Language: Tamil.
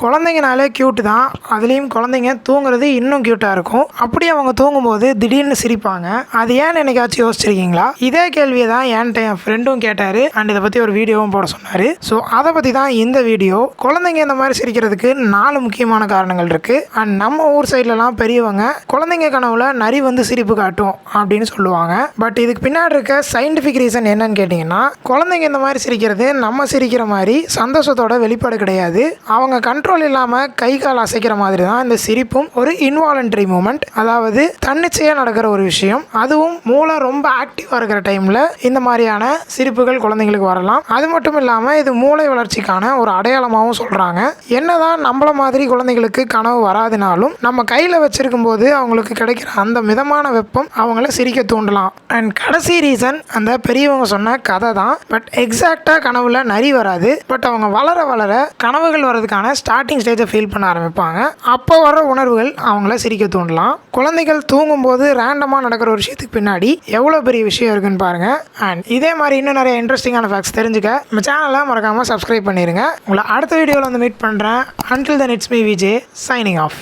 குழந்தைங்கனாலே க்யூட் தான். அதுலேயும் குழந்தைங்க தூங்குறது இன்னும் க்யூட்டாக இருக்கும். அப்படி அவங்க தூங்கும்போது திடீர்னு சிரிப்பாங்க. அது ஏன்னு என்னைக்காச்சும் யோசிச்சிருக்கீங்களா? இதே கேள்வியை தான் என்கிட்ட என் ஃப்ரெண்டும் கேட்டார். அண்ட் இதை பற்றி ஒரு வீடியோவும் போட சொன்னார். ஸோ அதை பற்றி தான் இந்த வீடியோ. குழந்தைங்க இந்த மாதிரி சிரிக்கிறதுக்கு 4 முக்கியமான காரணங்கள் இருக்குது. அண்ட் நம்ம ஊர் சைட்லலாம் பெரியவங்க குழந்தைங்க கனவுல நரி வந்து சிரிப்பு காட்டும் அப்படின்னு சொல்லுவாங்க. பட் இதுக்கு பின்னாடி இருக்க சயின்டிஃபிக் ரீசன் என்னன்னு கேட்டிங்கன்னா, குழந்தைங்க இந்த மாதிரி சிரிக்கிறது நம்ம சிரிக்கிற மாதிரி சந்தோஷத்தோட வெளிப்பாடு கிடையாது. அவங்க கண்ட்ரோல் இல்லாமல் கை கால் அசைக்கிற மாதிரி தான் இந்த சிரிப்பும் ஒரு இன்வாலண்டரி மூமெண்ட். அதாவது தன்னிச்சையாக நடக்கிற ஒரு விஷயம். அதுவும் மூளை ரொம்ப ஆக்டிவாக இருக்கிற டைமில் இந்த மாதிரியான சிரிப்புகள் குழந்தைங்களுக்கு வரலாம். அது மட்டும் இல்லாமல் இது மூளை வளர்ச்சிக்கான ஒரு அடையாளமாகவும் சொல்கிறாங்க. என்னதான் நம்மள மாதிரி குழந்தைங்களுக்கு கனவு வராதுனாலும் நம்ம கையில் வச்சிருக்கும் போது அவங்களுக்கு கிடைக்கிற அந்த மிதமான வெப்பம் அவங்கள சிரிக்க தூண்டலாம். அண்ட் கடைசி ரீசன் அந்த பெரியவங்க சொன்ன கதை தான். பட் எக்ஸாக்டாக கனவுல நரி வராது. பட் அவங்க வளர வளர கனவுகள் வர்றதுக்கான ஸ்டார்டிங் ஸ்டேஜை ஃபீல் பண்ண ஆரம்பிப்பாங்க. அப்போ வர உணர்வுகள் அவங்கள சிரிக்க தூண்டலாம். குழந்தைகள் தூங்கும்போது ரேண்டமாக நடக்கிற ஒரு விஷயத்துக்கு பின்னாடி எவ்வளோ பெரிய விஷயம் இருக்குன்னு பாருங்க. அண்ட் இதே மாதிரி இன்னும் நிறைய இன்ட்ரெஸ்டிங்கான ஃபேக்ட்ஸ் தெரிஞ்சுக்க நம்ம சேனலை மறக்காமல் சப்ஸ்கிரைப் பண்ணிடுங்க. உங்களை அடுத்த வீடியோவில் வந்து மீட் பண்ணுறேன். Until then, it's me, Vijay, signing off.